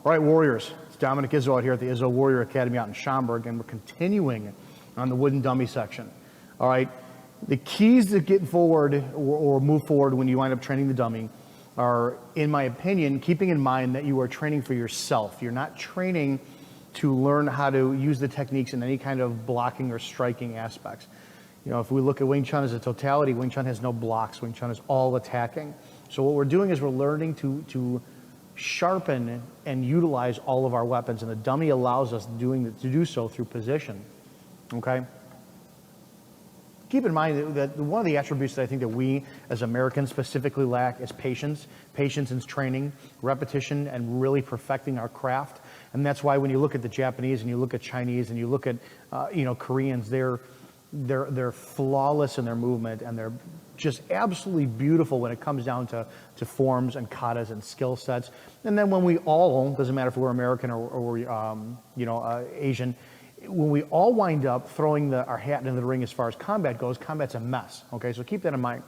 All right, Warriors, it's Dominick Izzo out here at the Izzo Warrior Academy out in Schaumburg, and we're continuing on the wooden dummy section. All right, the keys to get forward or move forward when you wind up training the dummy are, in my opinion, keeping in mind that you are training for yourself. You're not training to learn how to use the techniques in any kind of blocking or striking aspects. You know, if we look at Wing Chun as a totality, Wing Chun has no blocks. Wing Chun is all attacking. So what we're doing is we're learning to sharpen and utilize all of our weapons, and the dummy allows us to do so through position. Okay? Keep in mind that one of the attributes that I think that we as Americans specifically lack is patience. Patience in training, repetition, and really perfecting our craft. And that's why when you look at the Japanese and you look at Chinese and you look at Koreans, they're flawless in their movement, and they're just absolutely beautiful when it comes down to forms and katas and skill sets. And then when we all, doesn't matter if we're American or Asian, when we all wind up throwing our hat into the ring as far as combat goes, combat's a mess. Okay, so keep that in mind.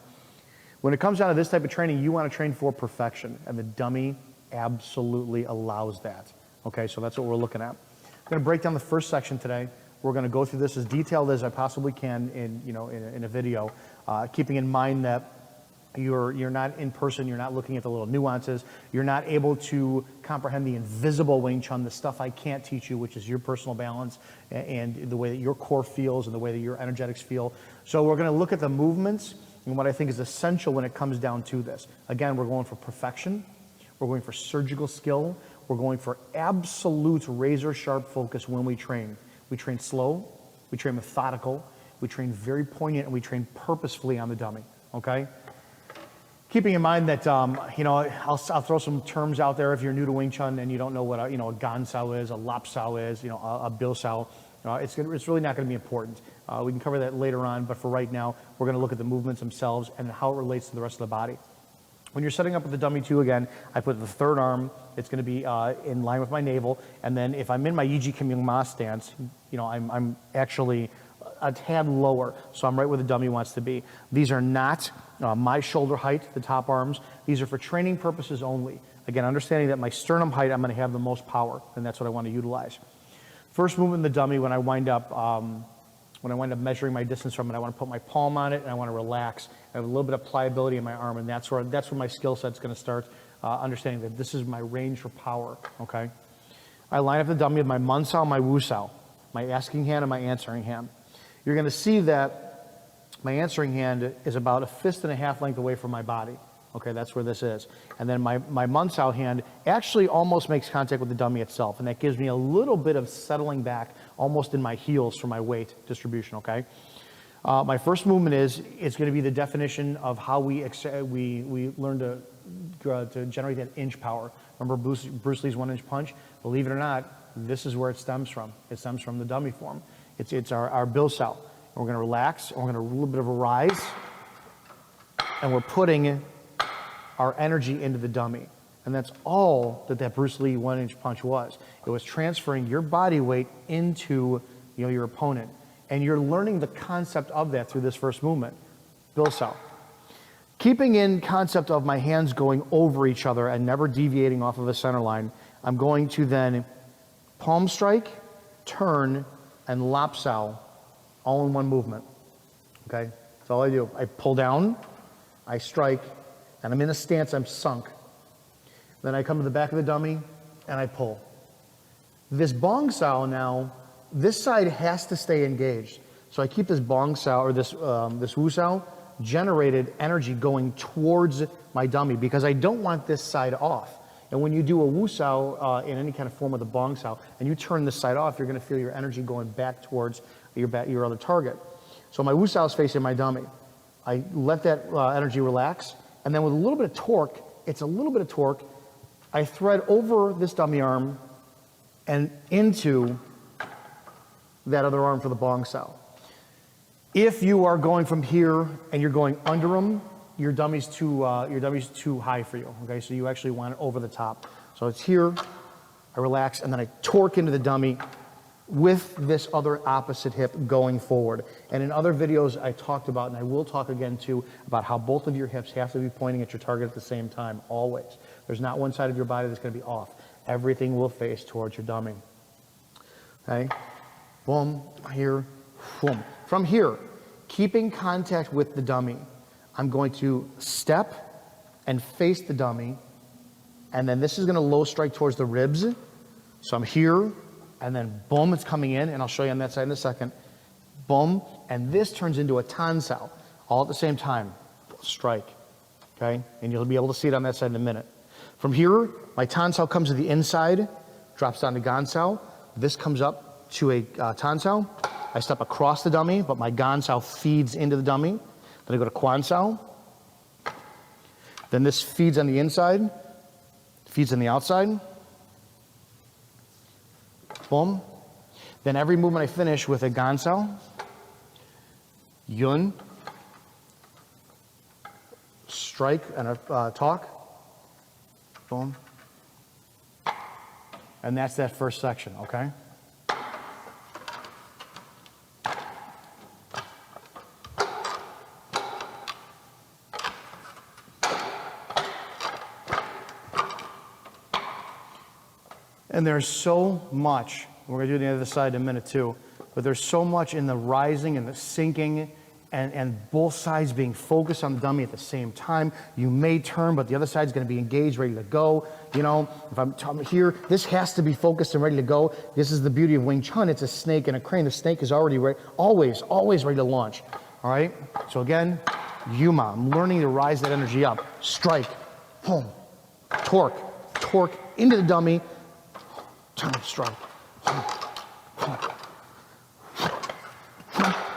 When it comes down to this type of training, you want to train for perfection, and the dummy absolutely allows that. Okay, so that's what we're looking at. I'm going to break down the first section today. We're going to go through this as detailed as I possibly can in a video, keeping in mind that you're not in person, you're not looking at the little nuances, you're not able to comprehend the invisible Wing Chun, the stuff I can't teach you, which is your personal balance and the way that your core feels and the way that your energetics feel. So we're going to look at the movements and what I think is essential when it comes down to this. Again, we're going for perfection, we're going for surgical skill, we're going for absolute razor sharp focus when we train. We train slow, we train methodical, we train very poignant, and we train purposefully on the dummy, okay? Keeping in mind that, I'll throw some terms out there if you're new to Wing Chun and you don't know what a gan sao is, a lap sao is, a bil sao. It's really not going to be important. We can cover that later on, but for right now, we're going to look at the movements themselves and how it relates to the rest of the body. When you're setting up with the dummy too, again, I put the third arm. It's going to be in line with my navel, and then if I'm in my Yiji Kim Yung Ma stance, I'm actually a tad lower, so I'm right where the dummy wants to be. These are not my shoulder height, the top arms. These are for training purposes only. Again, understanding that my sternum height, I'm going to have the most power, and that's what I want to utilize. First movement in the dummy, when I wind up measuring my distance from it, I want to put my palm on it, and I want to relax. I have a little bit of pliability in my arm, and that's where my skill set's going to start, understanding that this is my range for power, okay? I line up the dummy with my mun sao, my wu sao, my asking hand and my answering hand. You're going to see that my answering hand is about a fist and a half length away from my body. Okay, that's where this is. And then my mun sao hand actually almost makes contact with the dummy itself, and that gives me a little bit of settling back almost in my heels for my weight distribution, okay? My first movement it's going to be the definition of how we learn to generate that inch power. Remember Bruce Lee's 1-inch punch? Believe it or not, this is where it stems from. It stems from the dummy form. It's our bil sao. And we're going to relax, and we're going to a little bit of a rise, and we're putting our energy into the dummy. And that's all that Bruce Lee 1-inch punch was. It was transferring your body weight into your opponent. And you're learning the concept of that through this first movement, bil sao. Keeping in concept of my hands going over each other and never deviating off of a center line, I'm going to then palm strike, turn, and lap sao all in one movement. Okay? That's all I do. I pull down, I strike, and I'm in a stance, I'm sunk. Then I come to the back of the dummy, and I pull. This bong sao now, this side has to stay engaged. So I keep this bong sao, or this wu sao, generated energy going towards my dummy, because I don't want this side off. And when you do a wu sao in any kind of form of the bong sao, and you turn this side off, you're going to feel your energy going back towards your other target. So my wu sao is facing my dummy. I let that energy relax, and then with a little bit of torque, I thread over this dummy arm and into that other arm for the bong sao. If you are going from here and you're going under them, your dummy's too high for you. Okay, so you actually want it over the top. So it's here, I relax, and then I torque into the dummy with this other opposite hip going forward. And in other videos I talked about, and I will talk again too, about how both of your hips have to be pointing at your target at the same time, always. There's not one side of your body that's going to be off. Everything will face towards your dummy. Okay? Boom, here, boom. From here, keeping contact with the dummy, I'm going to step and face the dummy, and then this is going to low strike towards the ribs. So I'm here, and then boom, it's coming in, and I'll show you on that side in a second. Boom, and this turns into a tansao, all at the same time. Strike, okay? And you'll be able to see it on that side in a minute. From here, my tansao comes to the inside, drops down to gansao. This comes up to a tansao. I step across the dummy, but my gansao feeds into the dummy. Then I go to kwansao. Then this feeds on the inside, feeds on the outside. Boom. Then every movement I finish with a gansao, yun, strike and a talk. Boom. And that's that first section, okay? And there's so much, we're going to do the other side in a minute too, but there's so much in the rising and the sinking and both sides being focused on the dummy at the same time. You may turn, but the other side's going to be engaged, ready to go. You know, if I'm here, this has to be focused and ready to go. This is the beauty of Wing Chun. It's a snake and a crane. The snake is already ready, always ready to launch. All right? So again, Yuma. I'm learning to rise that energy up. Strike. Boom. Torque. Torque into the dummy. Turn, strike.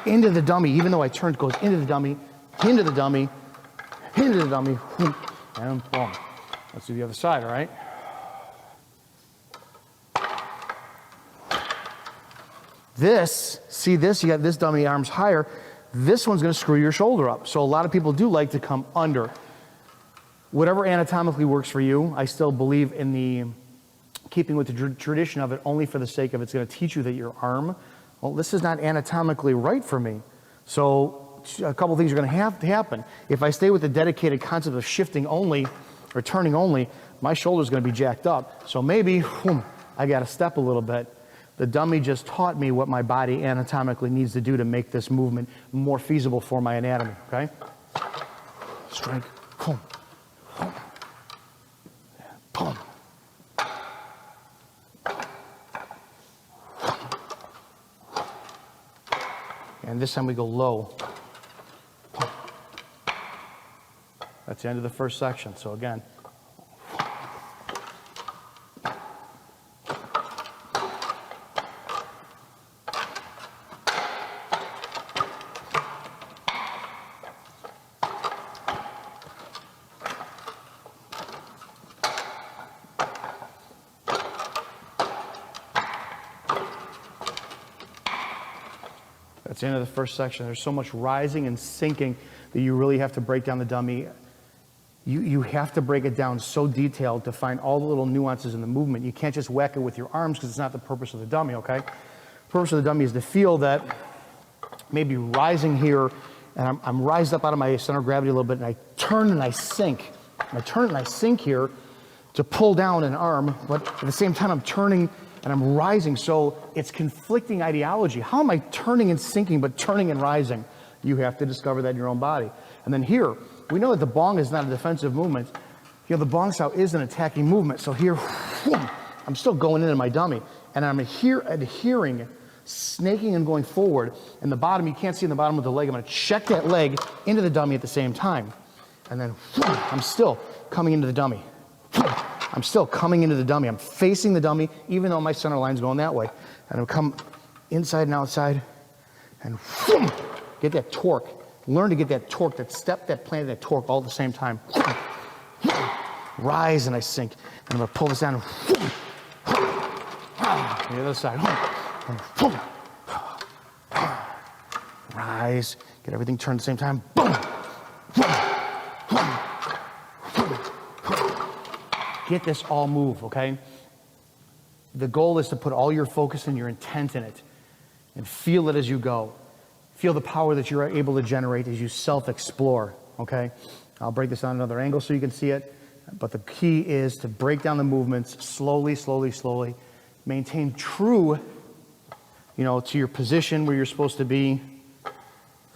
Into the dummy, even though I turned, it goes into the dummy, into the dummy, into the dummy, and boom. Let's do the other side, all right? This, see this, you got this dummy arms higher. This one's going to screw your shoulder up. So a lot of people do like to come under. Whatever anatomically works for you, I still believe in the keeping with the tradition of it only for the sake of it's going to teach you that your arm, well, this is not anatomically right for me. So a couple things are going to have to happen. If I stay with the dedicated concept of shifting only or turning only, my shoulder's going to be jacked up. So maybe I got to step a little bit. The dummy just taught me what my body anatomically needs to do to make this movement more feasible for my anatomy, okay? Strike, boom, boom, boom. And this time we go low. That's the end of the first section. So again. That's the end of the first section. There's so much rising and sinking that you really have to break down the dummy. You have to break it down so detailed to find all the little nuances in the movement. You can't just whack it with your arms because it's not the purpose of the dummy, okay? The purpose of the dummy is to feel that maybe rising here, and I'm rised up out of my center of gravity a little bit, and I turn and I sink. I turn and I sink here to pull down an arm, but at the same time I'm turning and I'm rising, so it's conflicting ideology. How am I turning and sinking, but turning and rising? You have to discover that in your own body. And then here, we know that the bong is not a defensive movement. You know, the bong sao is an attacking movement. So here, I'm still going into my dummy, and I'm here adhering, snaking and going forward. And the bottom, you can't see in the bottom of the leg. I'm going to check that leg into the dummy at the same time. And then I'm still coming into the dummy. I'm still coming into the dummy. I'm facing the dummy, even though my center line's going that way. And I'll come inside and outside, and get that torque. Learn to get that torque, that step, that plant, that torque all at the same time. Rise and I sink. And I'm going to pull this down. The other side. Rise. Get everything turned at the same time. Get this all move, okay? The goal is to put all your focus and your intent in it and feel it as you go. Feel the power that you're able to generate as you self-explore, okay? I'll break this on another angle so you can see it. But the key is to break down the movements slowly, slowly, slowly. Maintain true, to your position where you're supposed to be.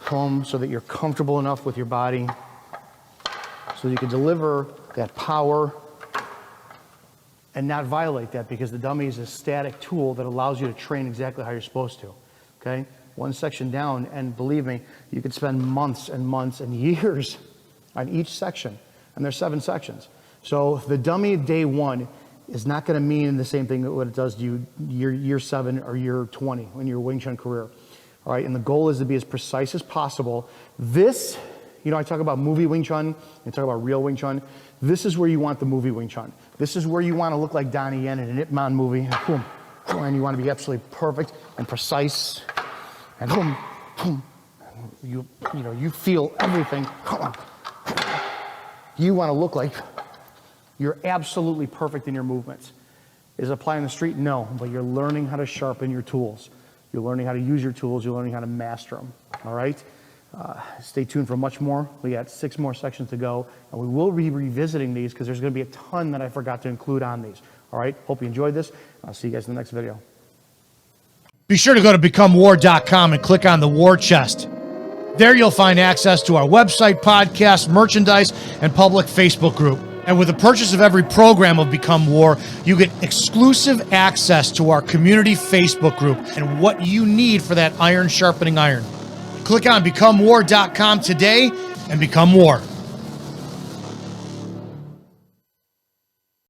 So that you're comfortable enough with your body. So you can deliver that power and not violate that, because the dummy is a static tool that allows you to train exactly how you're supposed to. Okay? One section down, and believe me, you could spend months and months and years on each section. And there's 7 sections. So the dummy day 1 is not going to mean the same thing that what it does to you year 7 or year 20 in your Wing Chun career. All right, and the goal is to be as precise as possible. This, I talk about movie Wing Chun, I talk about real Wing Chun. This is where you want the movie Wing Chun. This is where you want to look like Donnie Yen in an Ip Man movie. Boom, and you want to be absolutely perfect and precise. And boom, boom. You feel everything. You want to look like you're absolutely perfect in your movements. Is it applying the street? No, but you're learning how to sharpen your tools. You're learning how to use your tools. You're learning how to master them. All right? Stay tuned for much more. We got 6 more sections to go, and we will be revisiting these because there's going to be a ton that I forgot to include on these. All right? Hope you enjoyed this. I'll see you guys in the next video. Be sure to go to becomewar.com and click on the war chest. There you'll find access to our website, podcast, merchandise, and public Facebook group. And with the purchase of every program of Become War, you get exclusive access to our community Facebook group and what you need for that iron sharpening iron. Click on becomewar.com today and become war.